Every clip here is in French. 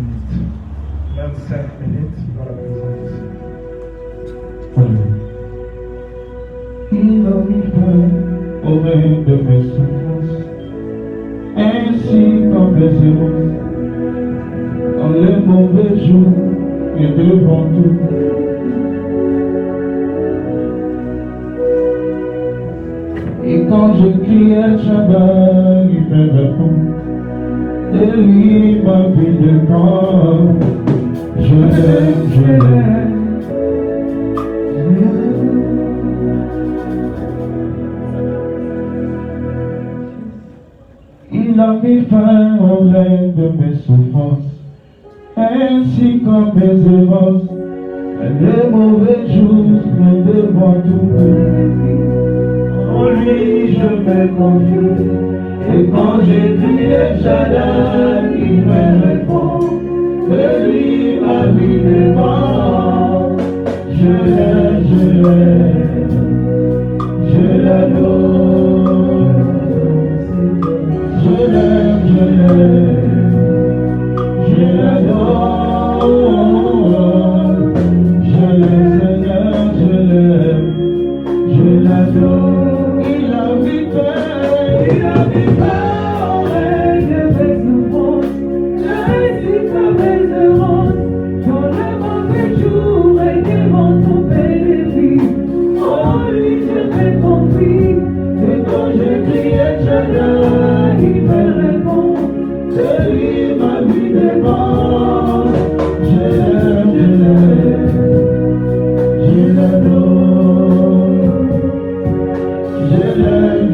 minutes, même 5 minutes dans la présence du Seigneur. Il a mis fin au règne de mes souffrances, ainsi qu'en mes errances, dans les mauvais jours et devant tout. Et quand je crie à Shabbat, il me répond, et lui ma vie dépend. Je l'aime, je l'aime. Il a mis fin au règne de mes souffrances, ainsi qu'en mes errances, les mauvais jours me devant tout. En lui je me confie, et quand j'ai dit El Shaddai, il me répond, de lui ma vie dépend. Je l'aime, je l'aime, je l'adore. Je l'aime, je l'adore. Je l'aime, Seigneur, je l'adore. Il a mis fin au règne de mes souffrances, ainsi qu'à mes errances, dans les mauvais jours et devant ton bénéfice. En lui je m'ai compris, et quand je crie El Shaddai, il me répond, de lui ma vie dépend. Je l'aime, je l'adore. Je l'aime,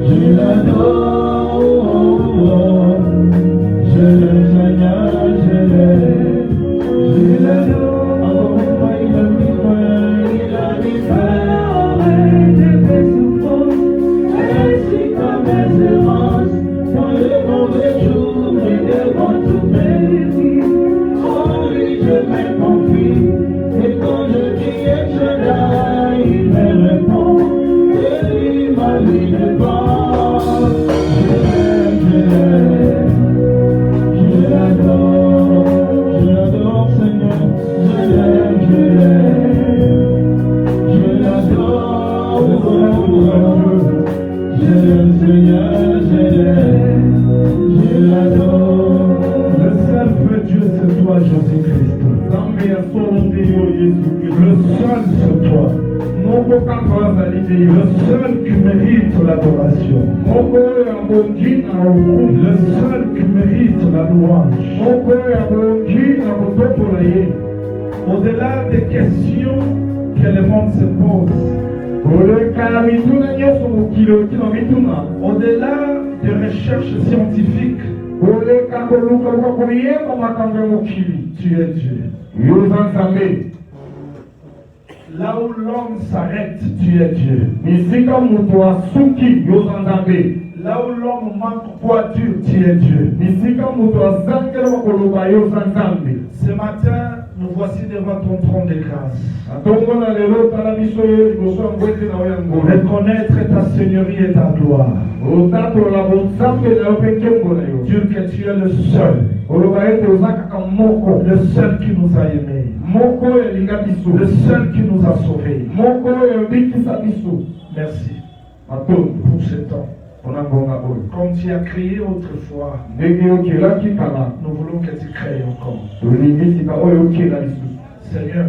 je l'adore. Je l'aime, Seigneur, je l'adore. Encore une fois, il a mis fin au règne de mes souffrances, ainsi qu'à mes errances, dans les mauvais jours et devant tout bénéfice. En lui je me confie, et quand je dis El Shaddai, il me répond, de lui ma vie dépend. Je l'aime, je l'adore, Seigneur, je l'aime, je l'adore. Je l'aime, Seigneur, je l'adore. Le seul vrai Dieu, c'est toi, Jésus-Christ. Le seul, c'est toi. Le seul qui mérite l'adoration. Le seul qui mérite la louange. Au-delà des questions que le monde se pose, au-delà des recherches scientifiques, tu es Dieu. Là où l'homme s'arrête, tu es Dieu. Là où l'homme manque poiture, tu es Dieu. Ce matin, nous voici devant ton trône de grâce. Reconnaître ta seigneurie et ta gloire. Dieu, que tu es le seul. Le seul qui nous a aimés. Le seul qui nous a sauvés. Merci pour ce temps. Comme tu as créé autrefois, nous voulons que tu crées encore. Seigneur,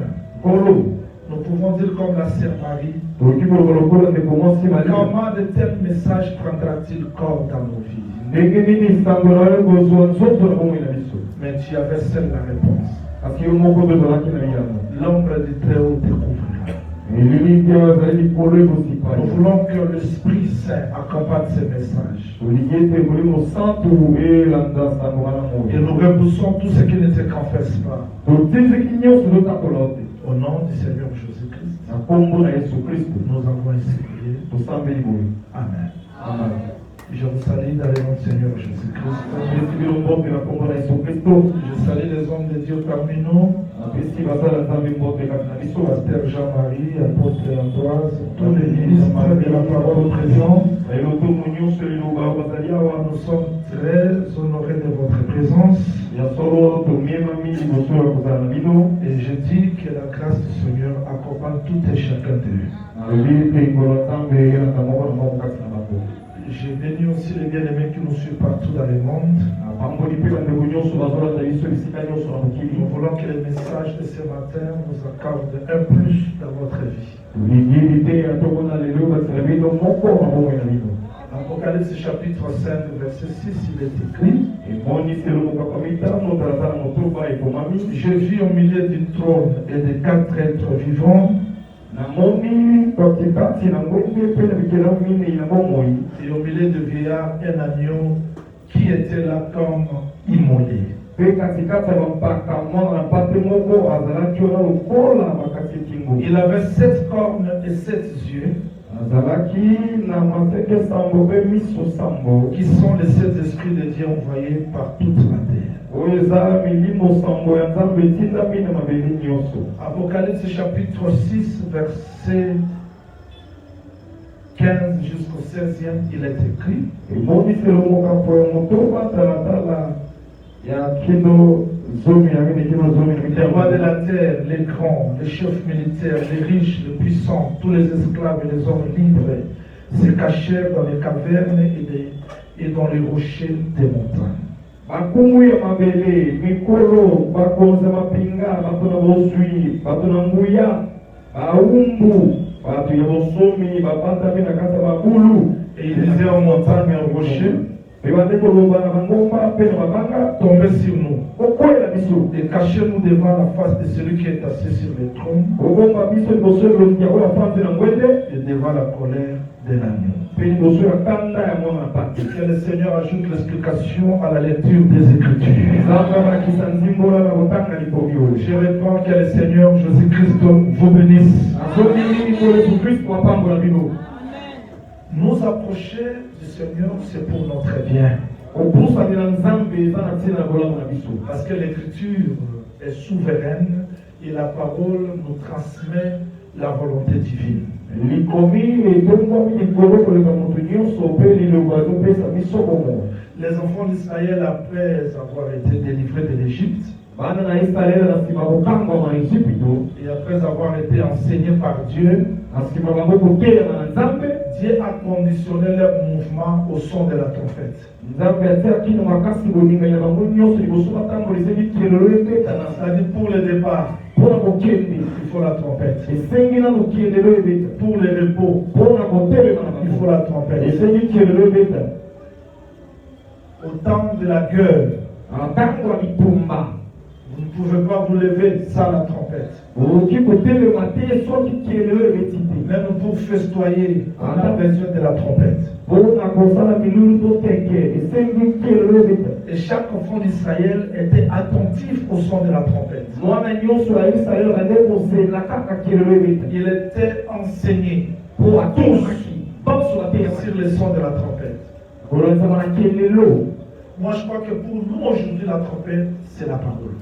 nous pouvons dire comme la sœur Marie, comment de tels messages prendra-t-il corps dans nos vies? Mais tu avais seule la réponse. L'ombre du Très-Haut découvrira. Nous voulons que l'Esprit Saint accompagne ces messages. Et nous repoussons tout ce qui ne te confesse pas. Au nom du Seigneur Jésus-Christ, nous avons ainsi prié. Amen. Amen. Je vous salue dans le nom du Seigneur Jésus-Christ. Je salue les hommes de Dieu parmi nous. Pasteur Jean-Marie, apôtre Ambroise, tous les ministres de la parole présents. Nous sommes très honorés de votre présence. Et je dis que la grâce du Seigneur accompagne tout et chacun d'eux. J'ai béni aussi les bien-aimés qui nous suivent partout dans le monde. Nous voulons que les messages de ce matin nous accordent un plus dans votre vie. Apocalypse chapitre 5, verset 6, il est écrit: Je vis au milieu du trône et des 4 êtres vivants. Et au milieu de vieillard, un agneau qui était là comme immolé. Il avait 7 cornes et 7 yeux, qui sont les 7 esprits de Dieu envoyés par toute la terre. Apocalypse chapitre 6, verset 15 jusqu'au 16e, il est écrit: Les rois de la terre, les grands, les chefs militaires, les riches, les puissants, tous les esclaves et les hommes libres se cachèrent dans les cavernes et dans les rochers des montagnes. Et ils disaient aux montagnes et aux rochers: tombez sur nous et cachez-nous devant la face de celui qui est assis sur le trône et devant la colère de l'agneau. Que le Seigneur ajoute l'explication à la lecture des Écritures. Je réponds que le Seigneur Jésus-Christ vous bénisse. Nous approcher du Seigneur, c'est pour notre bien. Parce que l'Écriture est souveraine et la parole nous transmet la volonté divine. Les enfants d'Israël, après avoir été délivrés de l'Égypte, et après avoir été enseignés par Dieu, Dieu a conditionné leur mouvement au son de la trompette. C'est-à-dire pour le départ, il faut la trompette. Pour le repos, il faut la trompette. Au temps de la gueule, vous ne pouvez pas vous lever sans la trompette. Même pour festoyer, on a besoin de la trompette. Et chaque enfant d'Israël était attentif au son de la trompette. Il était enseigné pour tous sur le son de la trompette. Moi, je crois que pour nous aujourd'hui, la trompette, c'est la parole.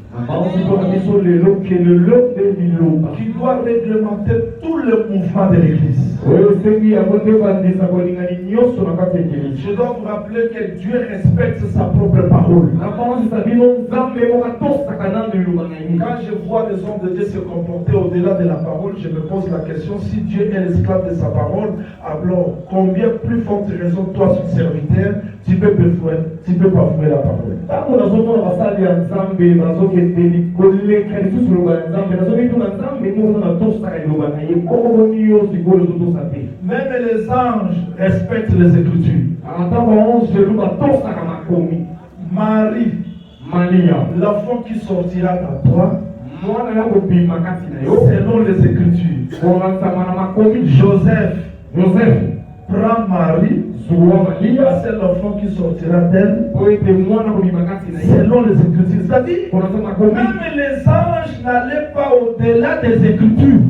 Qui doit réglementer tout le mouvement de l'Église. Je dois vous rappeler que Dieu respecte sa propre parole. Quand je vois les hommes de Dieu se comporter au-delà de la parole, je me pose la question: si Dieu est l'esclave de sa parole, alors combien plus forte raison, toi, son serviteur, tu peux bafouer la parole. Même les anges respectent les Écritures. Marie, l'enfant qui sortira à toi, selon les Écritures. Joseph, prends Marie, c'est l'enfant qui sortira d'elle, selon les Écritures. C'est-à-dire, même les anges n'allaient pas au-delà des Écritures.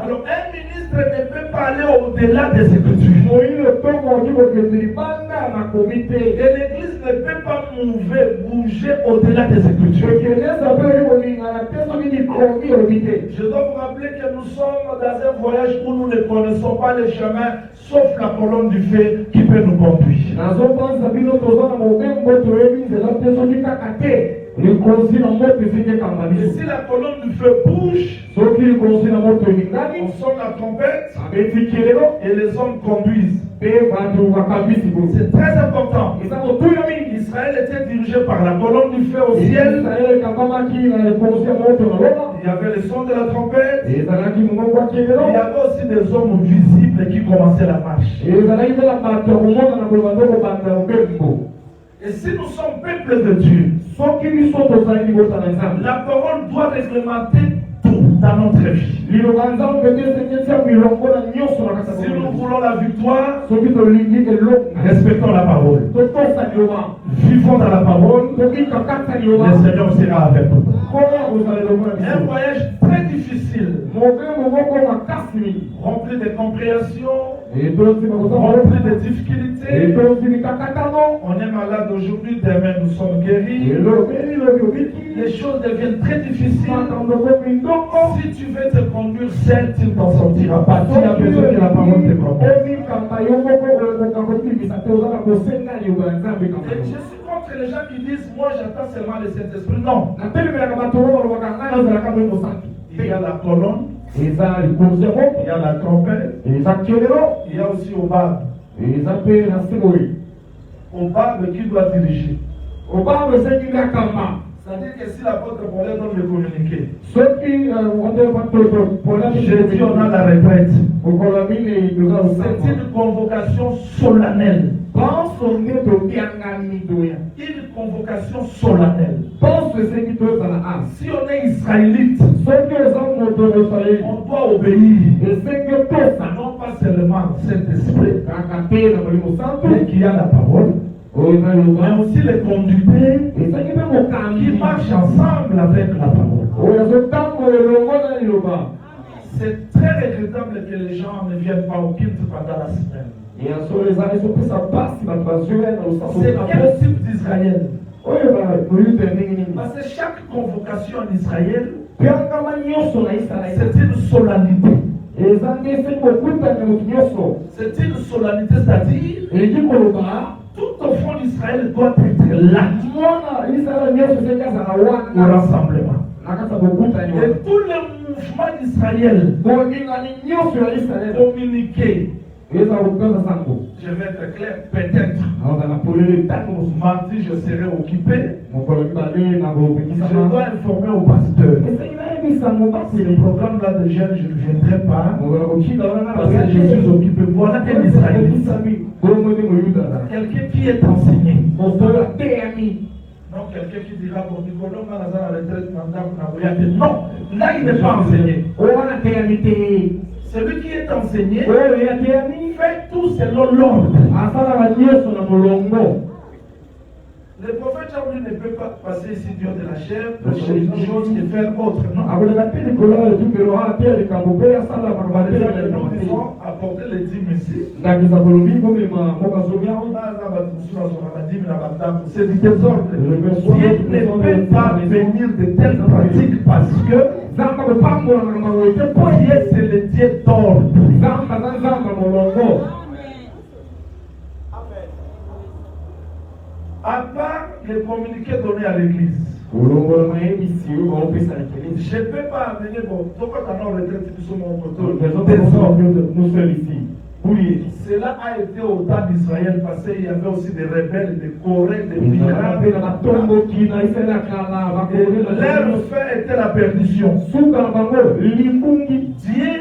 Alors un ministre ne peut pas pas aller au-delà des Écritures. Et l'Église ne peut pas bouger au-delà des Écritures. Je dois vous rappeler que nous sommes dans un voyage où nous ne connaissons pas les chemins, sauf la colonne du feu qui peut nous conduire. Et si la colonne du feu bouge, on sonne la trompette et les hommes conduisent. C'est très important. Israël était dirigé par la colonne du feu au ciel. Il y avait le son de la trompette. Il y avait aussi des hommes visibles qui commençaient la marche. Et si nous sommes peuple de Dieu, la parole doit réglementer tout dans notre vie. Si nous voulons la victoire, respectons la parole. Vivons dans la parole, le Seigneur sera avec nous. Un voyage très difficile, rempli de compréhension, rempli de difficultés. On est malade aujourd'hui, demain nous sommes guéris. Les choses deviennent très difficiles. Si tu veux te conduire seul, tu ne t'en sortiras pas. Tu as besoin que la parole te conduise. Je suis contre les gens qui disent moi j'attends seulement le Saint-Esprit. Non. Il y a la colonne, il y a la trompette, il y a aussi au barbe. Au barbe qui doit diriger. C'est-à-dire que si l'apôtre Paul donne le communiqué, j'ai dit on a la retraite. C'est une convocation solennelle. Une convocation solennelle. Si on est israélite, on doit obéir. Non pas seulement Saint-Esprit, mais qu'il y a la parole. Mais aussi les conducteurs qui marchent ensemble avec la parole. C'est très regrettable que les gens ne viennent pas au culte pendant la semaine. C'est quel type d'Israël? Parce que chaque convocation en Israël, c'est une solennité. C'est une solennité, c'est-à-dire tout au fond d'Israël doit être là au rassemblement. Et tout le mouvement d'Israël communiqué. Je vais être clair, peut-être. Mardi, je serai occupé. Je dois informer au pasteur. C'est le programme là de jeunes, je ne viendrai pas. Parce que je suis occupé. Voilà un Israélite. Quelqu'un qui est enseigné. Donc quelqu'un qui dira pour Nicolas, non, là il n'est pas enseigné. Celui qui est enseigné fait tout selon l'ordre. Le prophète Jean ne peut pas passer ici Dieu de la chair pour une chose et faire autre. Non. Nous devons apporter les dîmes ici. C'est du désordre. Dieu ne peut pas venir de telles pratiques parce que Dieu c'est le Dieu d'ordre. À part les communiqués donnés à l'église, je ne peux pas amener cela a été au temps d'Israël parce qu'il y avait aussi des rebelles, des Corées, des pirates. Leur fin était la perdition. Dieu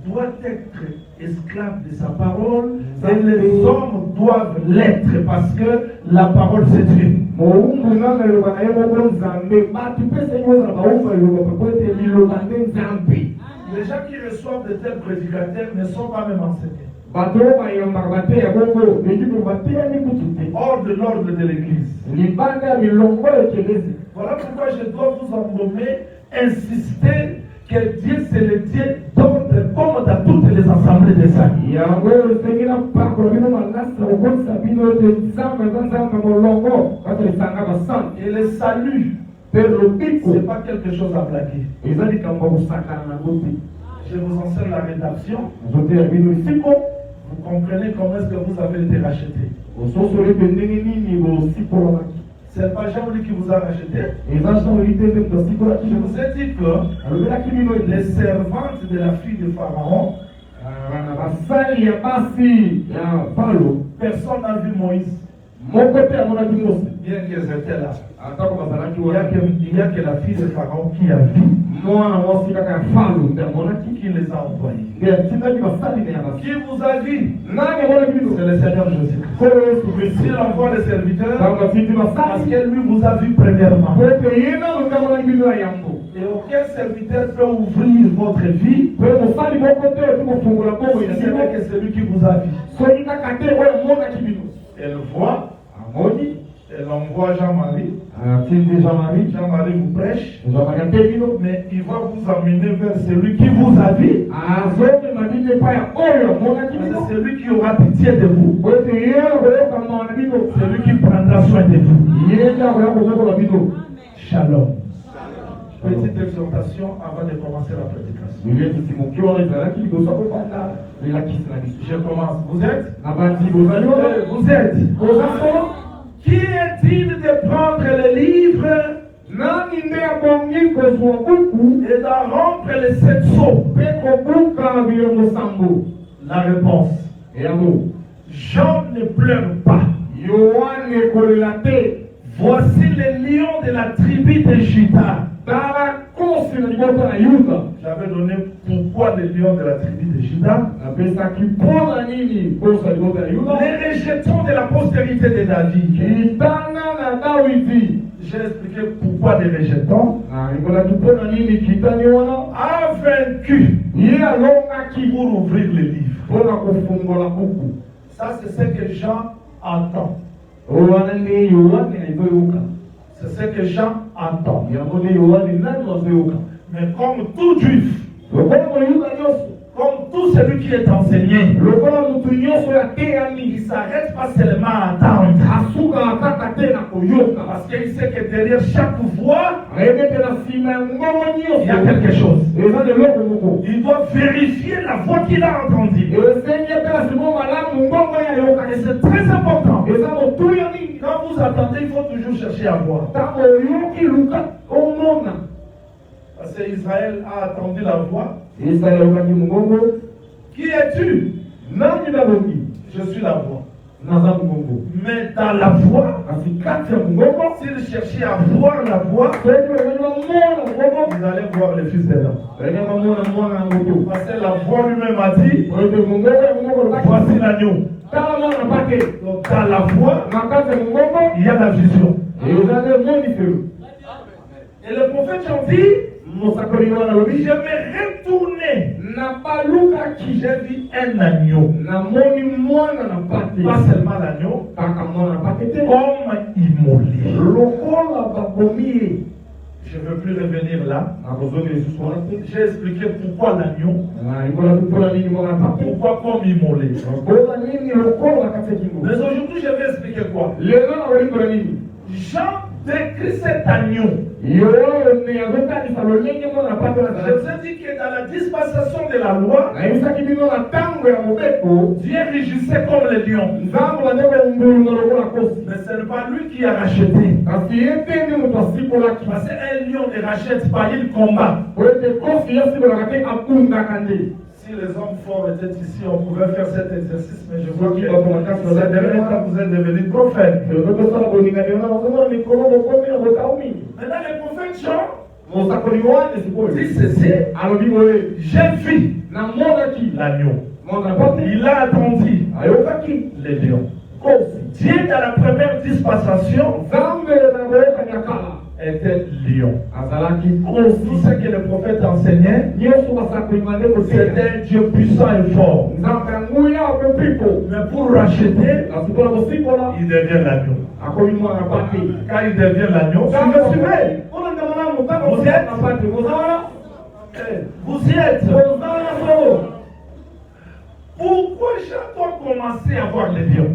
doit être esclave de sa parole et les hommes doivent l'être parce que la parole c'est Dieu. Les gens qui reçoivent de tels prédicateurs ne sont pas même enseignés. Hors de l'ordre de l'église. Voilà pourquoi je dois vous embaumer, insister que Dieu c'est le Dieu d'ordre comme dans toutes les assemblées des amis. Et le salut, c'est pas quelque chose à blaguer. Je vous enseigne la rédaction. Vous comprenez comment est-ce que vous avez été racheté. C'est pas Jean-Louis qui vous a racheté. Je vous ai dit que les servantes de la fille de Pharaon, personne n'a vu Moïse. Bien qu'ils étaient là. Il n'y a que la fille de Pharaon qui a vu. Qui les a envoyés. Qui vous a dit? C'est le Seigneur Jésus. S'il envoie les serviteurs, parce que lui vous a vu premièrement. Et aucun serviteur peut ouvrir votre vie. C'est celui qui vous a vu. Elle voit. Elle envoie Jean-Marie. Jean-Marie vous prêche. Mais il va vous amener vers celui qui vous a vu. C'est celui qui aura pitié de vous. Celui qui prendra soin de vous. Shalom. Petite exhortation avant de commencer la prédication. Je commence. Vous êtes? Vous êtes? Qui est digne de prendre le livre et d'en rompre les 7 sceaux? La réponse. Jean ne pleure pas. Voici le lion de la tribu de Juda. J'avais donné pourquoi le lion de la tribu de Juda. Les rejetons de la postérité de David. J'ai expliqué pourquoi des rejetons. A vaincu pour ouvrir le livre. Ça, c'est ce que Jean entend. C'est ce que Jean entend. Mais comme tout juif, comme tout celui qui est enseigné, il ne s'arrête pas seulement à attendre. Parce qu'il sait que derrière chaque voix, il y a quelque chose. Il doit vérifier la voix qu'il a entendue. Et c'est très important. Quand vous attendez, il faut toujours chercher à voir. Parce que Israël a attendu la voix. Qui es-tu? Je suis la voix. Mais dans la voix, s'il cherchait à voir la voix, vous allez voir le Fils de l'homme. Parce que la voix lui-même a dit, voici l'agneau. Donc dans la voix, il y a la vision. Et le prophète Jean dit, je me retournais. J'ai vu un agneau. Pas seulement l'agneau, comme immolé. Je ne veux plus revenir là. J'ai expliqué pourquoi l'agneau. Pourquoi comme immolé. Mais aujourd'hui, je vais expliquer quoi. Jean décrit cet agneau. Je vous ai dit que dans la dispensation de la loi, Dieu régissait comme le lion. Mais ce n'est pas lui qui a racheté. Parce qu'un lion ne rachète pas, il combat. Si les hommes forts étaient ici, on pouvait faire cet exercice, mais je vois que ces derniers temps, vous êtes devenus prophètes. Maintenant, le prophète Jean dit ceci. J'ai vu l'agneau. Il a attendu les lions. Dieu, dans la première dispensation, était lion. Tout ce que le prophète enseignait, c'était Dieu puissant et fort. Mais pour racheter, il devient l'agneau. Quand il devient l'agneau, suivez. Vous êtes? Vous y êtes. Pourquoi chaque fois commencer à voir les lions?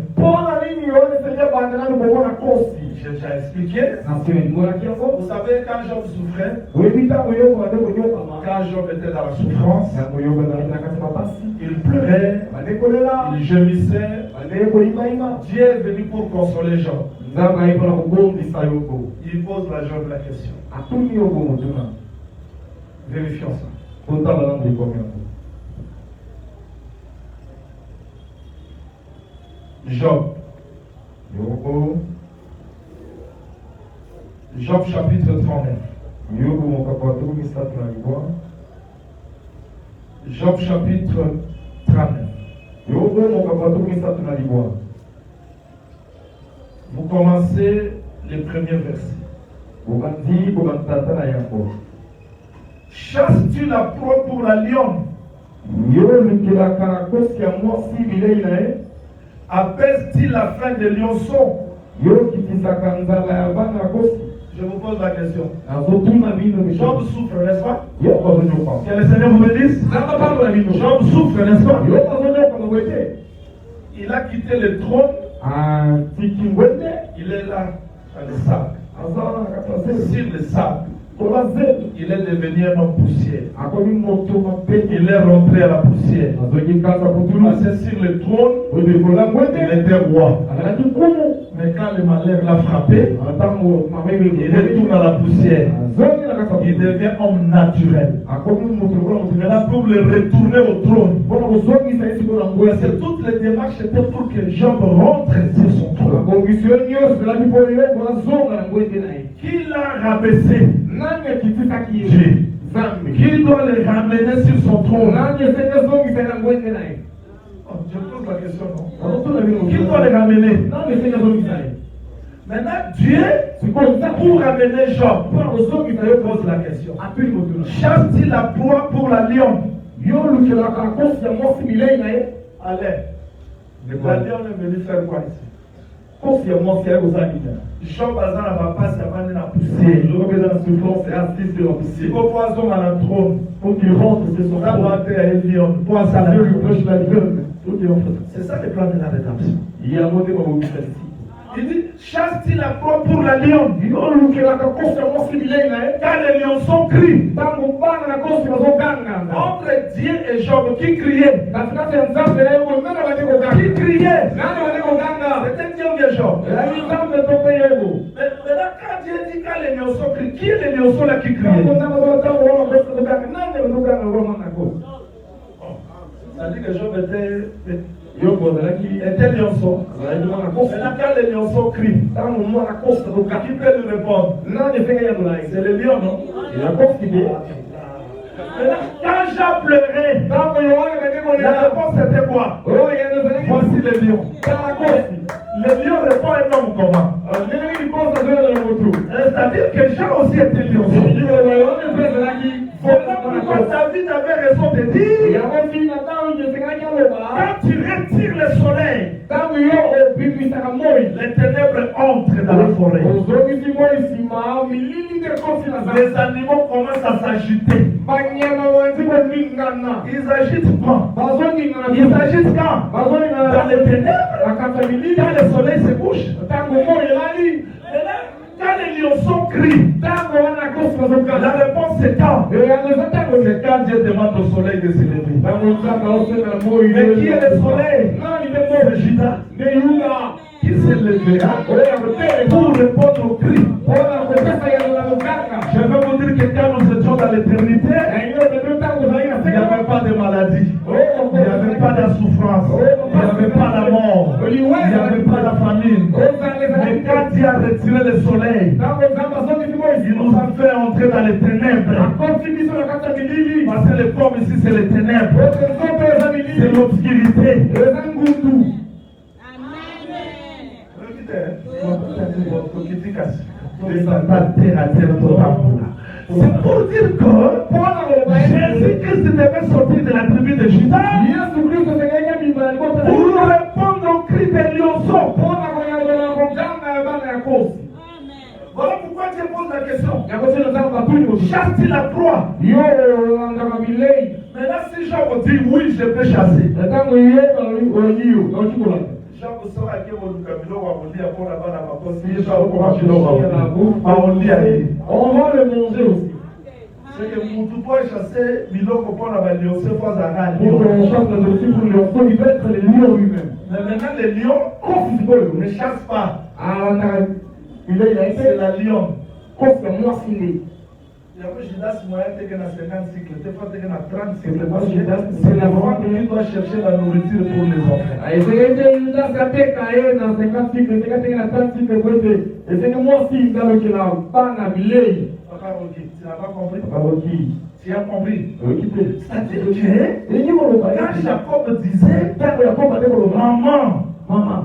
J'ai déjà expliqué. Vous savez, quand Job souffrait, quand Job était dans la souffrance, il pleurait, il gémissait. Dieu est venu pour consoler Job. Il pose à Job la question. Vérifions ça. Job. Job chapitre 39. Job chapitre 39. Vous commencez les premiers versets. Chasses-tu la proie pour la lionne? Apaise-t-il la faim des lionceaux? Je vous pose la question. Job souffre, n'est-ce pas? Que le Seigneur vous bénisse. Job souffre, n'est-ce pas? Il a quitté le trône. Il est là, dans le sable. Sur le sable. Il est devenu un homme poussière. Il est rentré à la poussière. Passé sur le trône, il était roi. Mais quand le malheur l'a frappé, il retourne à la poussière. Il devient homme naturel. Maintenant, pour le retourner au trône, c'est toutes les démarches étaient pour que Job rentre sur son trône. Qui l'a rabaissé? Dieu. Qui doit le ramener sur son trône? Je pose la question, non? Qui doit le ramener? Maintenant, Dieu, pour ramener Job, pose la question. Chasse-t-il la proie pour la lionne? Allez. La lionne est venue faire quoi ici? Job Azan n'a pas s'amener la poussière. Il faut poison à la trône. Pour qu'il rentre sur son trône. C'est ça le plan de la rédemption. Il dit, chasse-t-il la proie pour la lionne? Car les lionceaux crient. Entre Dieu et Job, qui criait? Qui criait? C'était Dieu ou Job? Mais maintenant, quand Dieu dit quand les lionceaux crient, qui est les lionceaux là qui criaient? Ça dit que Job était lionceau. Maintenant, quand les lionceaux crient, qui peut lui répondre? C'est le lion, non? Maintenant, quand Job pleurait, la réponse était quoi? Voici le lion. Le lion répond à un homme comment? C'est-à-dire que Jean aussi était lionceau. Voilà pourquoi David avait raison de dire, quand tu retires le soleil, les ténèbres entrent dans la forêt. Les animaux commencent à s'agiter. Ils agitent quand? Ils agitent quand? Dans les ténèbres, quand le soleil se couche. Quand les lionceaux crient, la réponse c'est quand? C'est quand Dieu demande au soleil de se lever. Mais qui est le soleil? C'est Judas. Qui se levera pour répondre aux cris. Je veux vous dire que quand nous étions dans l'éternité, il n'y avait pas de maladie, il n'y avait pas de souffrance, il n'y avait pas de mort, il n'y avait pas de famine. Mais quand Dieu a retiré le soleil, il nous a fait entrer dans les ténèbres. Parce que le corps ici c'est les ténèbres, c'est l'obscurité. C'est pour dire que Jésus-Christ devait sortir de la tribu de Judas pour répondre aux cris des lionceaux. Voilà pourquoi Dieu pose la question. Chasse-t-il la proie? Maintenant, si Jean vous dit oui, je peux chasser. Jean vous saura que vous nous caminons à vous dire pour la bonne apparence. Si Jean vous commencez à vous on va le manger aussi. C'est que vous pouvez chasser, Miloko pour la valeur, c'est pas un Pour qu'on chasse les aussi pour le lion, il peut être le lion lui-même. Mais maintenant, les lions ne chassent pas. C'est la lion. Il y a un gymnase moyen qui est à 50 cycles, des fois qui est à 30 cycles. C'est la femme qui doit chercher la nourriture pour les enfants. Papa Rogi, tu n'as pas compris? Tu as compris? C'est-à-dire que quand Jacob disait, maman,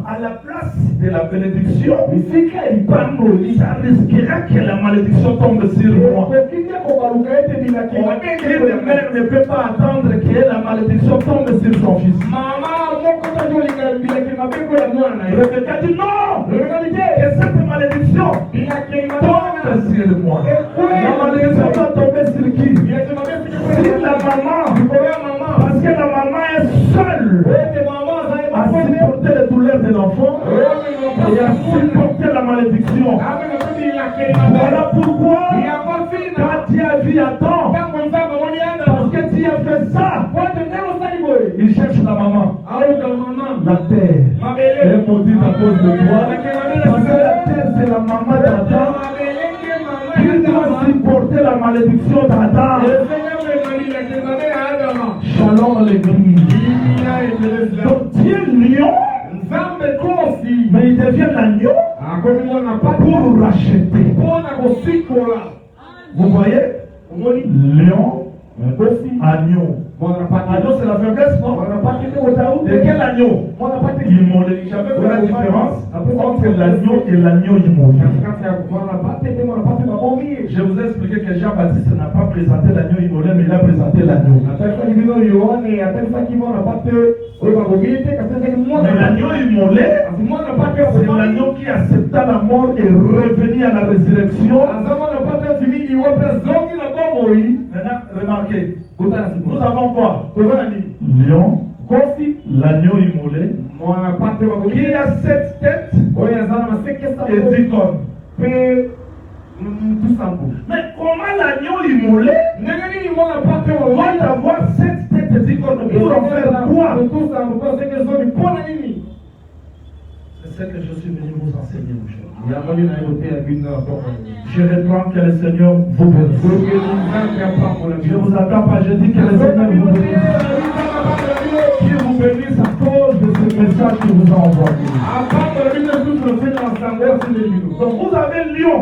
à la place de la bénédiction, ça risquera que la malédiction tombe sur moi. La mère ne peut pas attendre que la malédiction tombe sur son fils. Rebecca dit non, que cette malédiction tombe sur moi. La malédiction va tomber sur qui? Sur la maman. Parce que la maman est seule à supporter les douleurs de l'enfant et à supporter la malédiction. Voilà pourquoi quand tu as vu à temps, parce que tu as fait ça, il cherche la maman. La terre est maudite à cause de toi. Parce que la terre c'est la maman d'Adam qui doit supporter la malédiction d'Adam. Shalom l'église. Donc Dieu lion, mais il devient l'agneau pour racheter. Vous voyez? Lion, agneau. Agneau c'est la faiblesse, non? De quel agneau? Immolé. J'avais fait la différence entre l'agneau et l'agneau immolé. Je vous ai expliqué que Jean-Baptiste n'a pas présenté l'agneau immolé, mais il a présenté l'agneau. Mais l'agneau immolé, c'est l'agneau qui accepta la mort et revenu à la résurrection. Maintenant, remarquez, nous avons quoi? Lion, l'agneau immolé, qui a 7 têtes et 10 cornes. Mais comment l'agneau immolé va avoir 7 têtes et 10 cornes pour en faire quoi? C'est ce que je suis venu vous enseigner aujourd'hui. Je réclame que le Seigneur vous bénisse. Je vous attends pas, je dis que le Seigneur vous bénisse. Qui vous bénisse à cause de ce message que vous a envoyé. Donc vous avez lion,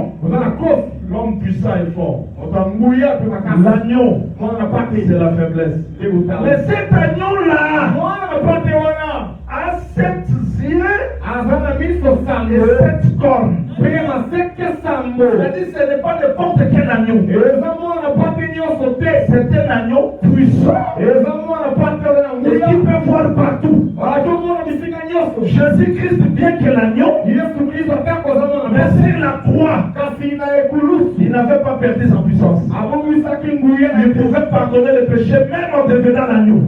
l'homme puissant et fort. L'agneau, c'est la faiblesse. Mais cet agneau-là a 7 yeux et 7 cornes. C'est-à-dire ce n'est pas n'importe quel agneau. C'est un agneau puissant et qui peut voir partout. Jésus-Christ, bien que l'agneau, mais sur la croix, il n'avait pas perdu sa puissance. Il pouvait pardonner les péchés même en devenant l'agneau.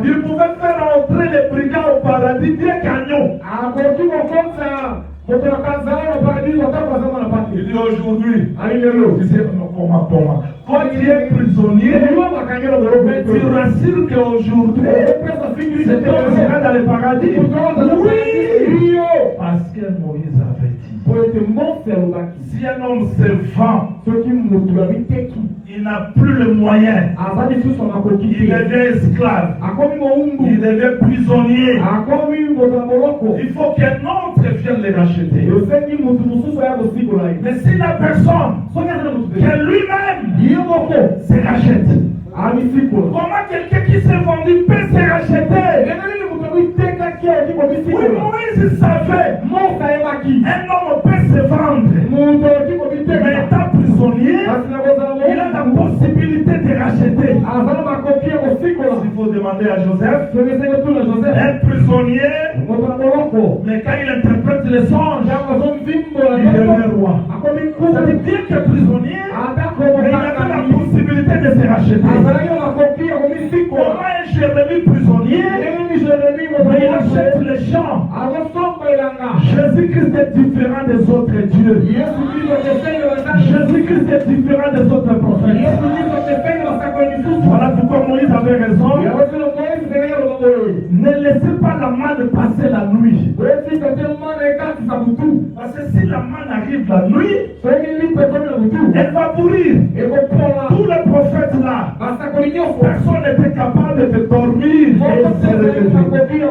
Il pouvait faire entrer les brigands au paradis bien qu'agneau. Il dit aujourd'hui, quand tu es prisonnier, mais tu rassures qu'aujourd'hui, c'est toi qui seras dans le paradis. Oui, parce que Moïse avait dit, si un homme se vend, il n'a plus le moyen, il devient esclave, il devient prisonnier. Il faut qu'un autre vienne les racheter. Mais si la personne, que lui-même, se rachète, comment quelqu'un qui s'est vendu peut se racheter? Oui, Moïse savait, un homme peut se vendre, mais étant prisonnier, il a la possibilité de racheter. Il faut demander à Joseph, un prisonnier, mais quand il interprète les songes, il devient roi. C'est-à-dire bien que prisonnier, mais il avait la possibilité de se racheter. Comment un Jérémie prisonnier, mais il achète les champs. Jésus-Christ est différent des autres dieux. Jésus-Christ est différent des autres prophètes. Voilà pourquoi Moïse avait raison. Ne laissez pas la manne passer la nuit. Parce que si la manne arrive la nuit, elle va pourrir. Tous les prophètes là, personne n'était capable de dormir et se réveiller.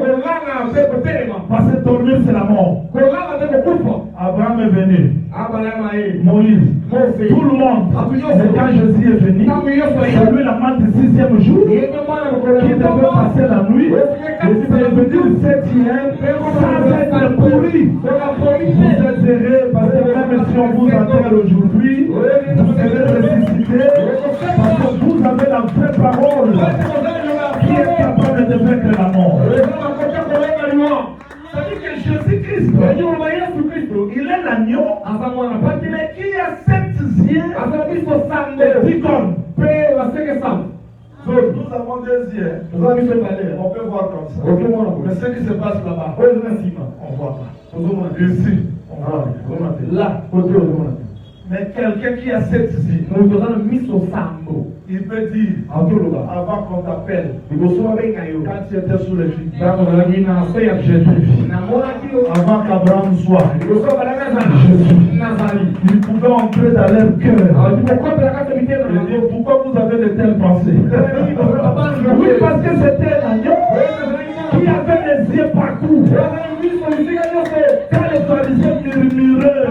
Parce que dormir c'est la mort. Abraham est venu. Moïse, tout le monde. Mais quand Jésus est venu, c'est lui la manne du 6e jour qui devait passer la nuit. Et c'est venu le 7e sans être pourri. Vous êtes heureux parce que même si on vous enterre aujourd'hui, vous serez ressuscité parce que vous avez la vraie parole qui est capable de vaincre la mort. C'est-à-dire que Jésus-Christ, il est l'agneau, mais qui a 7 yeux et 10 cornes. Nous avons 2 yeux. On peut voir comme ça. Mais ce qui se passe là-bas, on voit pas. Ici, on voit. Là, mais quelqu'un qui a 7 yeux, il peut dire, avant qu'on t'appelle, quand tu étais sous les filles, avant qu'Abraham soit, il pouvait entrer dans leur cœur. Et dire, pourquoi vous avez de telles pensées? Oui, parce que c'était l'agneau qui avait les yeux partout. Quand les pharisiens murmuraient,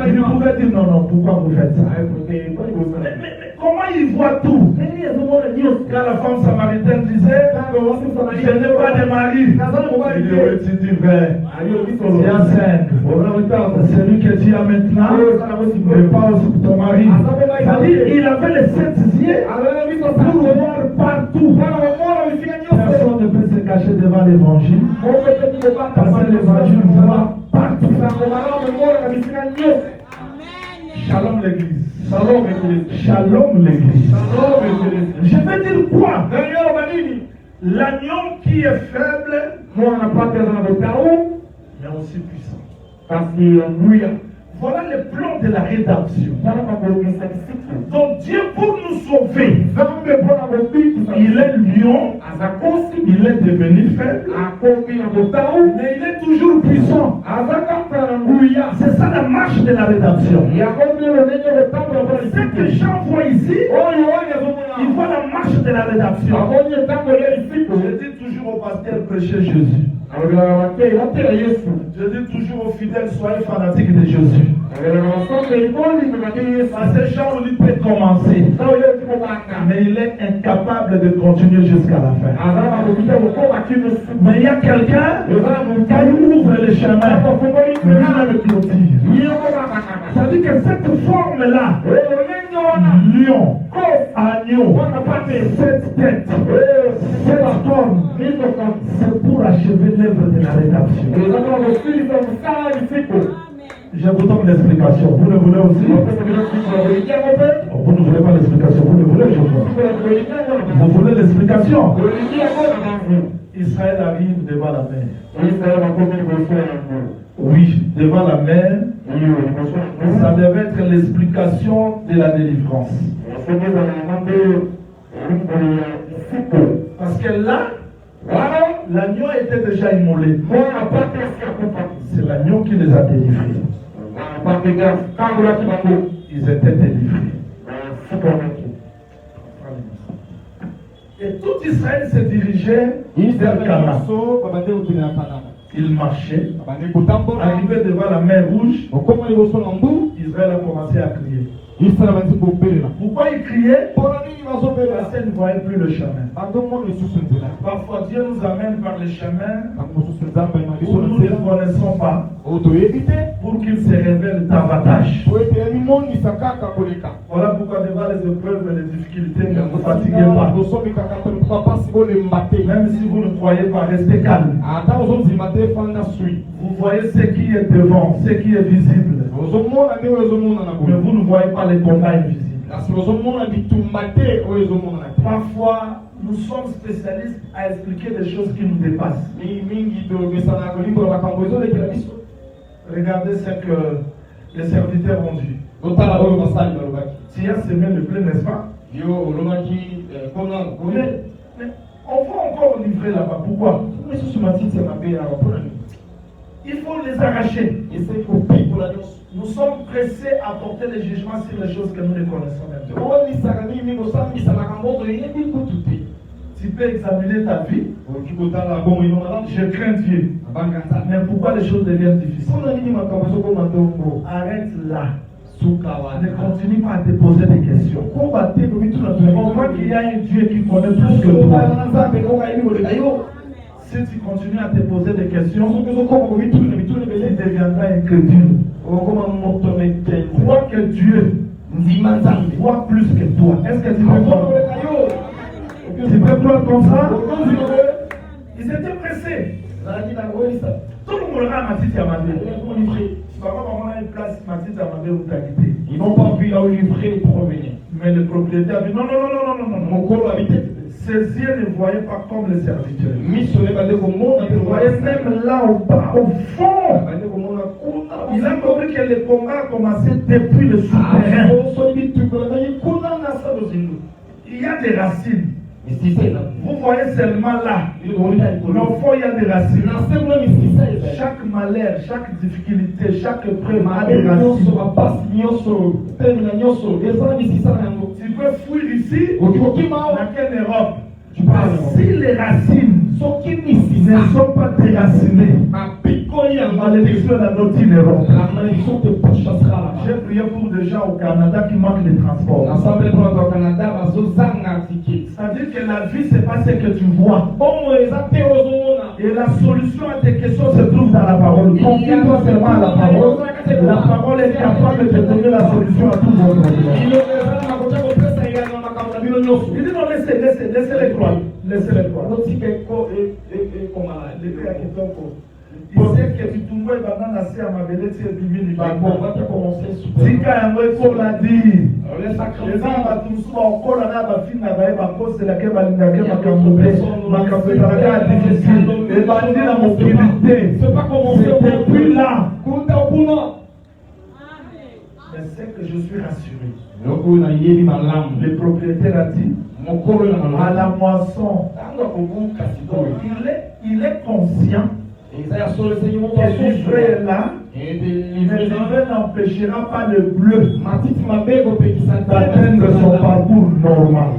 il pouvait dire, non, pourquoi vous faites ça? Mais comment il voit tout? Quand la femme samaritaine disait, je n'ai pas de mari, il dit, oui, tu dis vrai. Il y a 5. Celui que tu as maintenant, mais pas aussi ton mari. C'est-à-dire, il avait les 7 yeux pour voir partout. Personne ne peut se cacher devant l'évangile. Parce que l'évangile voit partout. Shalom l'église. Shalom l'église. Je veux dire quoi? L'agneau qui est faible, mais aussi puissant. Voilà le plan de la rédemption. Donc Dieu pour nous sauver, il est lion, il est devenu faible, mais il est toujours puissant. C'est ça la marche de la rédemption. Ce que Jean voit ici, il voit la marche de la rédemption. Je dis toujours au pasteur, prêchez Jésus. Je dis toujours aux fidèles, soyez fanatiques de Jésus. Parce que Jean lui peut commencer, mais il est incapable de continuer jusqu'à la fin. Mais il y a quelqu'un qui ouvre le chemin, mais lui le clôture. C'est-à-dire que cette forme-là, lion, agneau, 7 têtes, 7 formes, c'est pour achever l'œuvre de la rédemption. Je vous donne l'explication. Vous le voulez aussi? Vous ne voulez pas l'explication. Vous le voulez, je crois. Vous voulez l'explication? Israël arrive devant la mer. Oui, devant la mer. Ça devait être l'explication de la délivrance. Parce que là, l'agneau était déjà immolé. C'est l'agneau qui les a délivrés. Ils étaient délivrés. Et tout Israël se dirigeait vers Canaan. Il marchait. Arrivé devant la mer Rouge, Israël a commencé à crier. Pourquoi il criait? Parce qu'il ne voyait plus le chemin. Parfois Dieu nous amène par les chemins où nous ne connaissons pas, pour qu'il se révèle davantage. Voilà pourquoi devant les épreuves et les difficultés, ne vous fatiguez pas. Même si vous ne croyez pas, restez calme. Vous voyez ce qui est devant, ce qui est visible. Mais vous ne voyez pas les combats invisibles. Parfois, nous sommes spécialistes à expliquer des choses qui nous dépassent. Regardez ce que les serviteurs ont dit. Tu as semé le blé, n'est-ce pas? Mais on va encore livrer là-bas. Pourquoi? Il faut les arracher. Nous sommes pressés à porter les jugements sur les choses que nous ne connaissons même pas. Tu peux examiner ta vie. Je crains Dieu. Mais pourquoi les choses deviennent difficiles? Arrête là. Ne continue pas à te poser des questions. On voit qu'il y a un Dieu qui connaît plus que toi. Si tu continues à te poser des questions, tu deviendras incrédule. Crois que Dieu voit plus que toi. Est-ce que tu peux croire? Tu peux croire comme ça? Ils étaient pressés. Tout le monde a Mathis Yamabé. Ils n'ont pas vu là où livrer pour revenir. Mais le propriétaire a dit non. Ses yeux ne voyaient pas comme les serviteurs. Ils voyaient même là au bas, au fond. Il a compris que le combat a commencé depuis le souterrain. Il y a des racines. Vous voyez seulement là. Mais au fond, il y a des racines. Chaque malheur, chaque difficulté, chaque épreuve a des racines. Tu peux fuir ici, dans quelle Europe? Si les racines ne sont pas déracinées, la malédiction dans notre île Europe. J'ai prié pour des gens au Canada qui manquent de transport. C'est-à-dire que la vie, c'est pas ce que tu vois. Et la solution à tes questions se trouve dans la parole. Confie-toi seulement à la parole. La parole est capable de te donner la solution à tous vos problèmes. Il dit non, laissez-les croire. Laissez-les croire. Il sait que tu tombes dans la serre, ma belle, tu es bimini. Tika yango l'a dit. Les gens vont tous encore là, va finir à cause de laquelle va l'indaguer ma campé, ma campé difficile. Et va dire la mobilité. C'est depuis là. Mais c'est que je suis rassuré. Le propriétaire a dit à la moisson, il est conscient que l'ivraie est là, mais l'ivraie n'empêchera pas le bleu d'atteindre son parcours normal.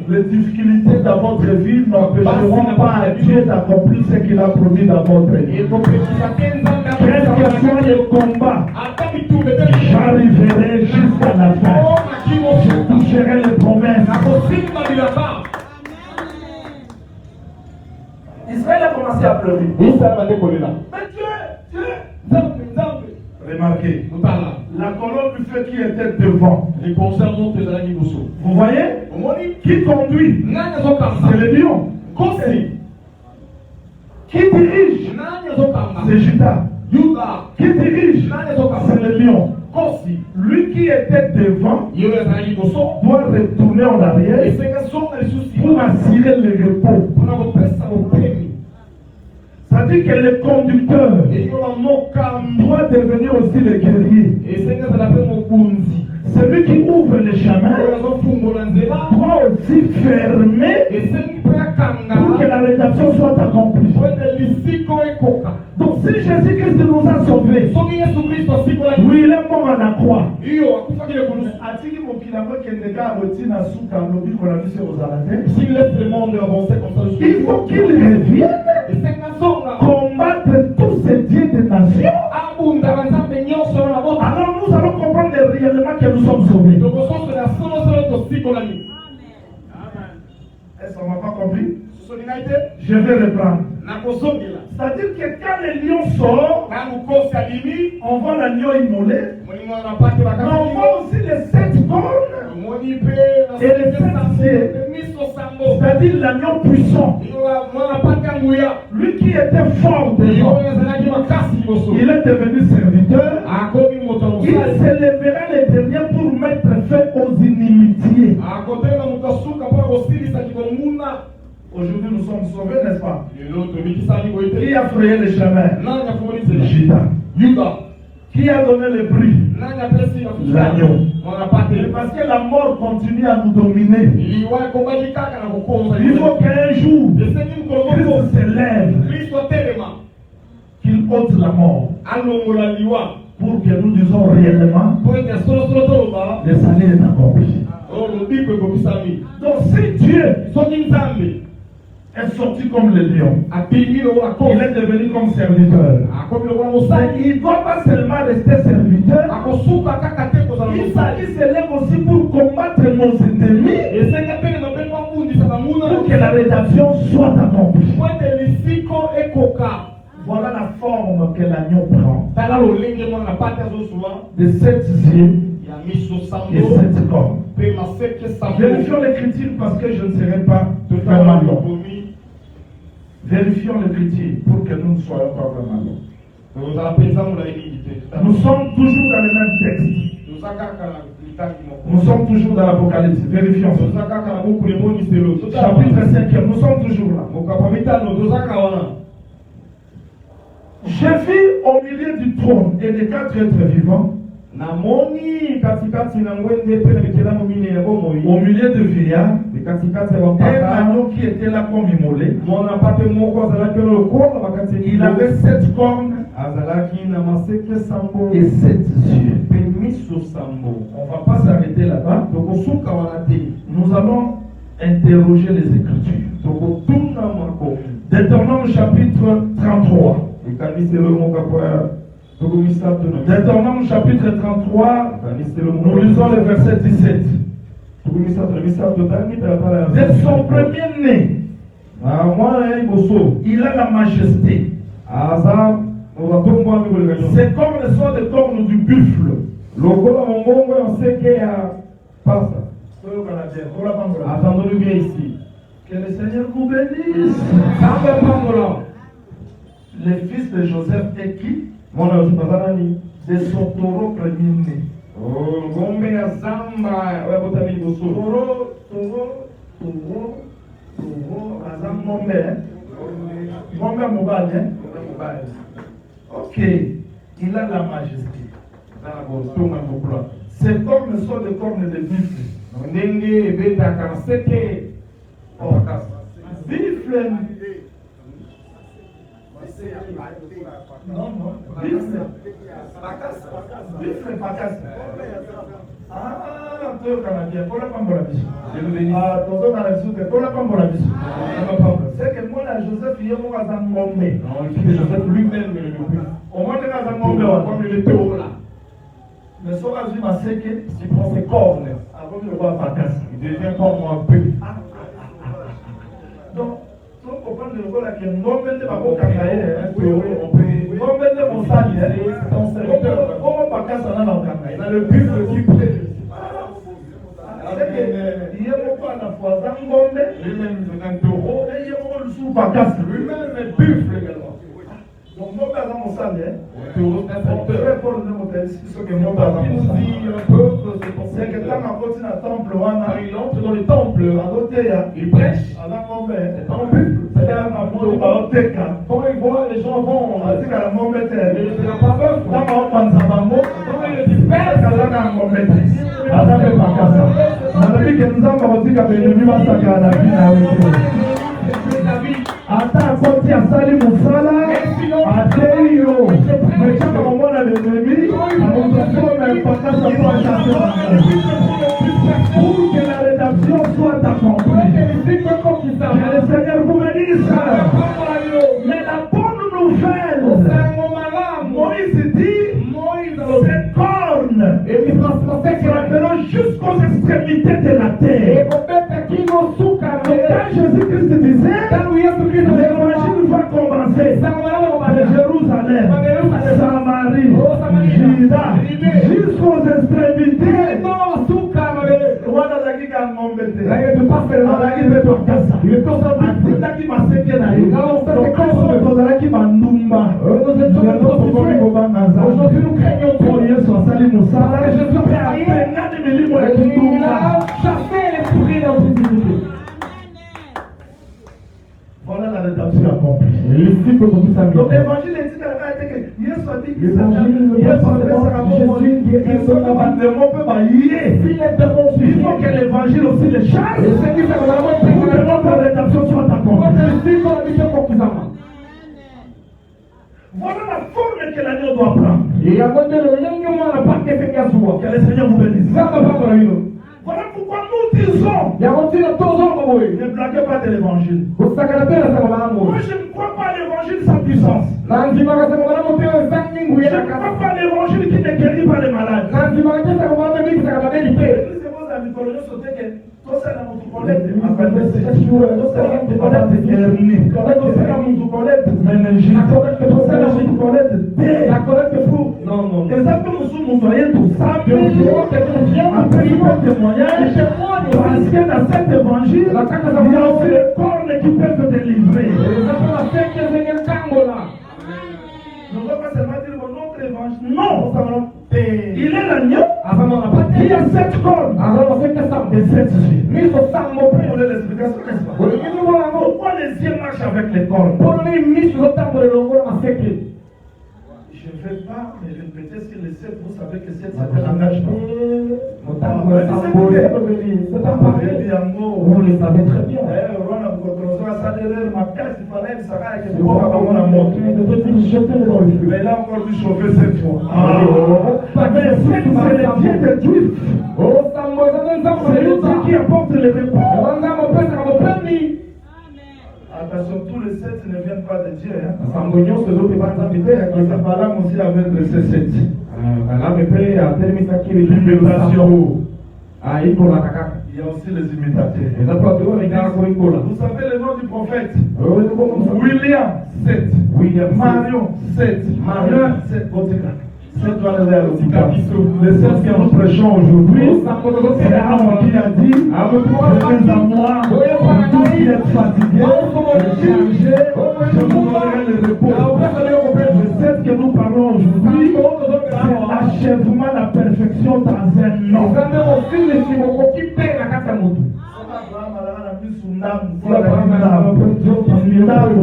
Les difficultés dans votre vie n'empêcheront pas à Dieu d'accomplir ce qu'il a promis dans votre vie. Quel que soit le combat, j'arriverai jusqu'à la fin. Je toucherai les promesses. Israël a commencé à pleurer. Mais Dieu. Remarquez, la colonne du feu qui était devant. Vous voyez? Qui conduit? C'est le lion. Qui dirige? C'est Judas. Qui dirige? C'est le lion. Lui qui était devant doit retourner en arrière pour assurer le repos. C'est-à-dire que le conducteur doit devenir aussi le guerrier. Celui qui ouvre le chemin doit aussi fermer pour que la rédaction soit accomplie. Donc si Jésus-Christ nous a sauvés, oui, il est mort à la croix. Il faut qu'il revienne combattre tous ces dieux des nations. Alors nous allons comprendre réellement que nous sommes sauvés. Est-ce qu'on n'a pas compris? Je vais reprendre. C'est-à-dire que quand le lion sort, on voit l'agneau immolé, mais on voit aussi les 7 cornes et les 7 cieux. C'est-à-dire l'agneau puissant. Lui qui était fort, il est devenu serviteur. nous sommes sauvés, n'est-ce pas? L'autre, Mikisani, Goïté. Qui a frayé le chemin? Non, il y a fourni, c'est Judas. Yuda. Qui a donné le prix? Non, il y a pressé, L'agneau. On n'a pas Et parce que la mort continue à nous dominer, il faut il faut qu'un jour, Christ se lève, qu'il ôte la mort, pour que nous disons réellement, le salut est accompli. Donc si Dieu est sorti comme le lion, il est devenu comme serviteur. Mais il ne doit pas seulement rester serviteur, il se lève aussi pour combattre nos ennemis, pour que la rédemption soit accomplie. Voilà la forme que l'agneau prend. De 7 yeux et 7 cornes. Vérifions l'écriture parce que je ne serai pas vraiment long. Vérifions l'écriture pour que nous ne soyons pas vraiment longs. Nous sommes toujours dans le même texte. Nous sommes toujours dans l'Apocalypse. Vérifions. Chapitre 5, nous sommes toujours là. J'ai vu au milieu du trône et des 4 êtres vivants, au milieu de vieillards, un agneau qui était là comme immolé. Il avait 7 cornes et 7 yeux. On ne va pas s'arrêter là-bas. Nous allons interroger les Écritures. Deutéronome chapitre 33. Deutéronome chapitre 33, nous lisons le verset 17. De son premier-né, il a la majesté. Ses cornes sont des cornes du buffle. Attendons-le bien ici. Que le Seigneur vous bénisse. Le fils de Joseph est qui? De son taureau premier-né. Ok, il a la majesté. Ses cornes sont des cornes de buffle. Buffle. Non, buffle. Buffle, pacasse. Ah, tu es canadien. Pour la pambolabis. Ah, tu es canadien. Pour la pambolabis. C'est que moi, Joseph, il y a un ngombe. Joseph lui-même, au moins, il y a un ngombe. Comme il était haut là. Mais si on a vu ma sec, s'il prend ses cornes, avant de le voir pacasse, il devient comme un peu. Donc, on comprend le rôle qui est ngombe de ma boca. On peut. Ngombe de mon sang, ton serviteur. Comment pacasse en a dans le canal? Il a le buffle qui plaît. Il y a beaucoup à la fois un ngombe, Lui-même, c'est un taureau. et il y a beaucoup de sous pacasse. Lui-même, est buffle également. Donc, ngombe à mon sang, Taureau, c'est un serviteur. pour le modèle, c'est ce que Il ngombe à mon nous sang. dit un peu, c'est pour ça C'est que quand on continue à temple, quand il entre dans les temples, il prêche. C'est un buffle. C'est un taureau. Quand il voit les gens vont, il n'a pas peur. Quand il est disperse, ata akoti asali mosala atei yo metiaka komona l'ennemi akozosoma epakasa po achase pour que la rédaction soit accomplie. Que le Seigneur vous bénisse. Mais la bonne nouvelle, Moïse dit, ces cornes frapperont jusqu'aux extrémités de la terre. Donc quand Jésus-Christ disait, l'évangile va commencer de Jérusalem, Samarie, Juda, jusqu'aux extrémités. Aujourd'hui nous craignons pour Yesu asali musala et je suis prêt à peine milimo ya kitumba chasser les pourris dans cette unité. Donc l'évangile est dit que Jésus a dit que il faut que l'évangile aussi les chasse. Pour que notre rédemption soit accomplie. Voilà la forme que l'agneau doit prendre. Que le Seigneur vous bénisse. Voilà pourquoi nous disons ne blaguez pas de l'évangile. Moi je ne crois pas à l'évangile sans puissance. Je ne crois pas à l'évangile qui ne guérit pas les malades. Parce que dans cet évangile, il y a aussi les cornes qui peuvent te délivrer. Ne va pas seulement dire notre évangile. Non, il est l'agneau. Il y a 7 cornes et 7 yeux. Pour l'explication, n'est-ce pas? Pourquoi les yeux marchent avec les cornes? Je ne vais pas me répéter sur les 7. Vous savez que 7 c'est un engagement. Vous le savez très bien. Mais là encore du chauffer cette fois. Mais c'est le Dieu des Juifs. C'est lui qui apporte les réponses. Attention, tous les 7 ne viennent pas de Dieu. Ça parle aussi avec les 7. L'imitation. Il y a aussi les imitateurs. Vous savez le nom du prophète? William 7. Marion 7. Marion 7. Les 7 que nous prêchons aujourd'hui, c'est un homme qui a dit, venez à moi, vous qui êtes fatigués, chargés, je vous donnerai le repos. Les 7 que nous parlons aujourd'hui, c'est l'achèvement, la perfection dans un homme.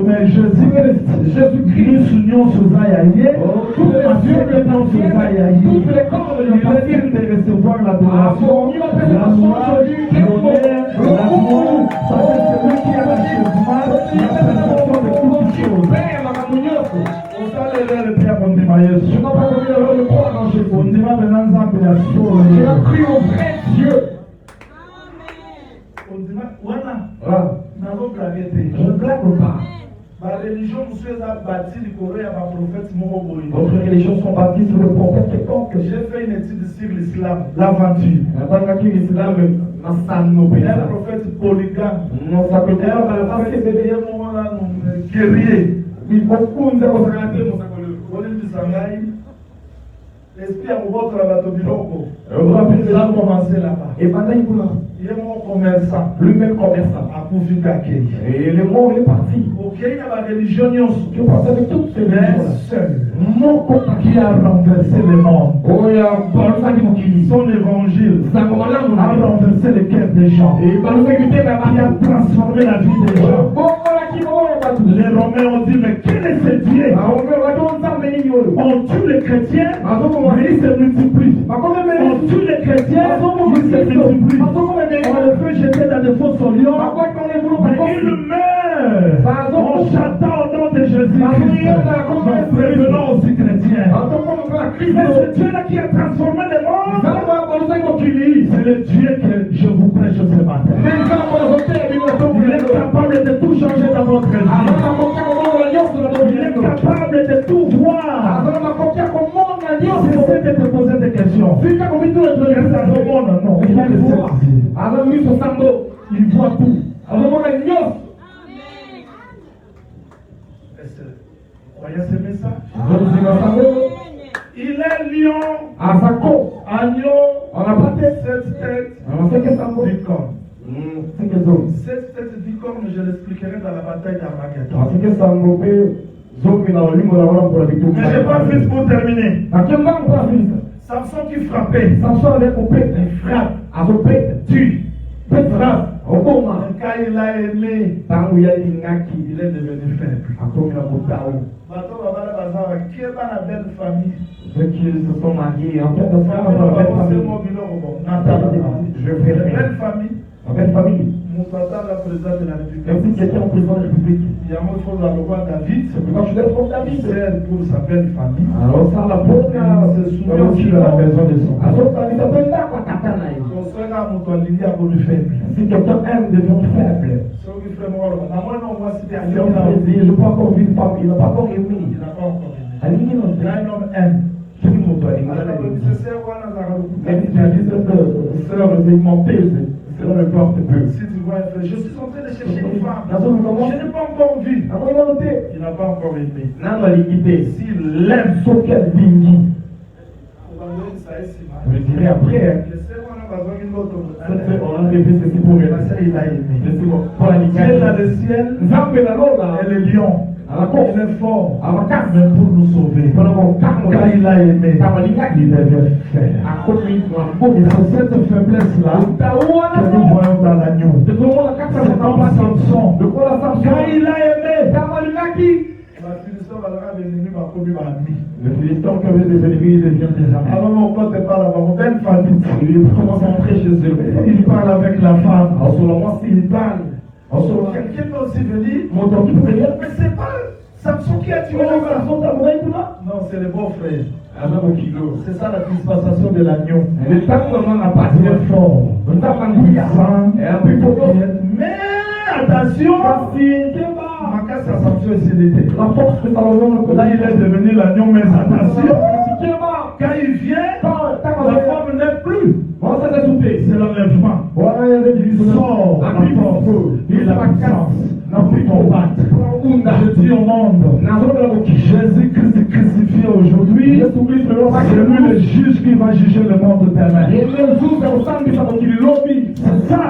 Mais Jésus-Christ, l'union sous Aïe, toutes les corps de recevoir l'adoration, la gloire, l'honneur, l'amour, parce que c'est lui qui a l'achèvement, la perfection de toutes choses. On s'allait vers le Père Bondimaïs. Je n'ai pas connu le croire dans chez Bondima, maintenant, j'ai cru au vrai Dieu. Je ne blague pas. Votre religion sont bâties sur le prophète quelconque. J'ai fait une étude sur l'islam, l'aventure. Un prophète polygame. Un prophète guerrier. L'esprit a votre bateau biloko. Ça a commencé là-bas. Et pendant il est mon commerçant, lui-même commerçant, a pourvu d'accueil. Et le mot est parti. Ok, il y a la religion, tu penses avec toutes ces seul. Mon copain qui a renversé le monde. Son évangile a renversé le cœur des gens. Et qui a transformé la vie des gens. Les Romains ont dit, mais quel est ce Dieu? On tue les chrétiens, mais ils se multiplient. On tue les chrétiens, ils se multiplient. On les fait jeter dans des fosses au lion, mais ils meurent. On chante au nom de Jésus-Christ. Nous prévenons aussi chrétiens. Mais ce Dieu-là qui a transformé le monde, c'est le Dieu que je vous prêche ce matin. Il est capable de tout changer dans votre vie. Il est capable de tout voir. Cessez de te poser des questions. Il voit tout. Voyez ce message? Il est lion, agneau, on n'a pas 7 têtes, 10 cornes. 7 têtes, 10 cornes, je l'expliquerai dans la bataille d'Armageddon. Mais je n'ai pas vite pour terminer. Samson qui frappait, Samson avec au pète, il frappe, tue. Petra, Obama, Quand il a aimé, Tanguya Ingaki, il est devenu faible. Akomia Mutao. Bateau Babala Bazara, qui est dans la belle famille? Ceux qui se sont mariés, en fait, C'est mon famille. Je vais La faire belle famille, en belle famille. mon papa, la présidente de la République. Même si quelqu'un est président de la République, Il y a mon frère, le roi David, c'est pourquoi je l'ai pour David. c'est pour sa belle famille. Alors, ça, la bonne, Il se souvient aussi de la maison de son père. Alors, ça, il s'appelle là, quoi, Katana. Son frère a mon toit, il y a beaucoup faible. Si quelqu'un aime devenir faible, Ceux qui font moi, non, moi, c'était à c'est un plaisir. Je peux encore vivre une famille, il n'a pas encore aimé. Il n'a pas encore aimé. Aligné dans Il y a un homme aime. ce qui m'ont donné. Alors, c'est ça, voilà, la Même si tu as dit cette sœur, c'est mentée, cela ne porte peu. Si tu vois, je suis en train de chercher une femme. Dans son moment, Je n'ai pas encore vu. avant de noter, Il n'a pas encore aimé. n'a pas l'équité. S'il l'aime, Ce qu'elle dit, ça est si mal. je dirais après, hein, Laissez-moi là, besoin d'une autre. on a rêvé ceci pour elle. Parce qu'il a aimé. Laissez-moi, pour la Dieu nickel. dans le ciel, Nzambe na lola, et le lion. à la course, Il est fort. à la casse, Mais pour nous sauver. pour mon carme, Quand il a aimé, Tamalingaki, il devait faire. à commis, Et c'est cette faiblesse-là que nous voyons dans l'agneau. de comment la carte C'est comme Samson. de quoi la Samson, Quand il a aimé, Tamalingaki. la Philistin va leur ennemi m'a commis ma vie. Le Philistin qui avait des ennemis devient des amis. Alors mon pote parle à ma belle famille. Il commence à entrer chez eux. Il parle avec la femme. En selon moi, Il parle. en selon moi, Quelqu'un peut aussi venir. mon temps qui peut venir, Mais c'est pas Samson qui a tué tu vois le la gars. Samson, t'as mourir tout là? Non, c'est le beau-frère. Ah non, mon kilo. C'est ça la dispensation de l'agneau. Le temps qu'on n'a pas Il est fort. le temps qu'on dit, et un peu pour Mais attention, ma casse à Samson et Célété. la force que t'as Là, il est devenu l'agneau, mais attention, quand il vient, la femme n'est plus. C'est l'enlèvement. Sors la force et la puissance. N'a plus combattre. Je dis au monde, Jésus-Christ crucifié aujourd'hui, c'est lui le juge qui va juger le monde éternel. C'est ça.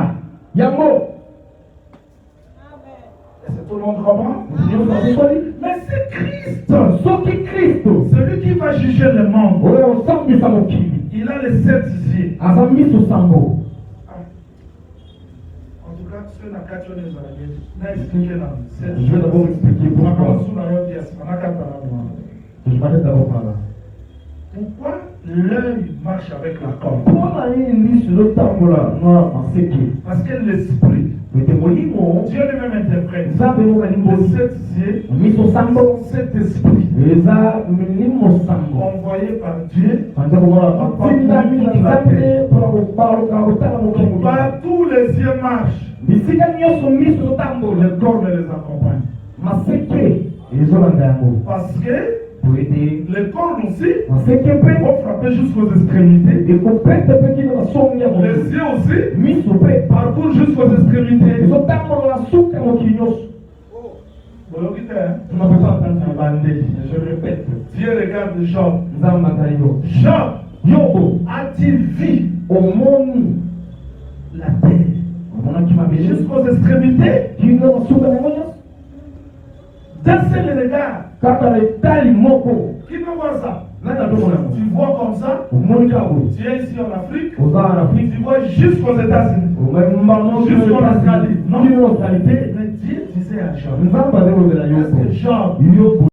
Est-ce que tout le monde comprend? Mais c'est Christ. Celui qui va juger le monde. Il a les 7 yeux. En tout cas, ceux qui ont 4 Je vais d'abord expliquer pourquoi. Je m'arrête d'abord par là. Pourquoi l'œil marche avec la corde? Parce que l'esprit, Dieu lui-même interprète. Les 7 yeux sont cet esprit envoyé par Dieu par tous les yeux marchent. Le corps ne les accompagne. Parce que le corps aussi vont frapper jusqu'aux extrémités. Les yeux aussi parcourent jusqu'aux extrémités. Je répète, Dieu regarde Job. Job, Job a-t-il vu au monde, la terre jusqu'aux extrémités? D'un seul regard. Qui peut voir ça? Tu vois comme ça? Tu es ici en Afrique. Tu vois jusqu'aux États-Unis. Jusqu'en Australie. Non. Mais Dieu disait à Job. Job,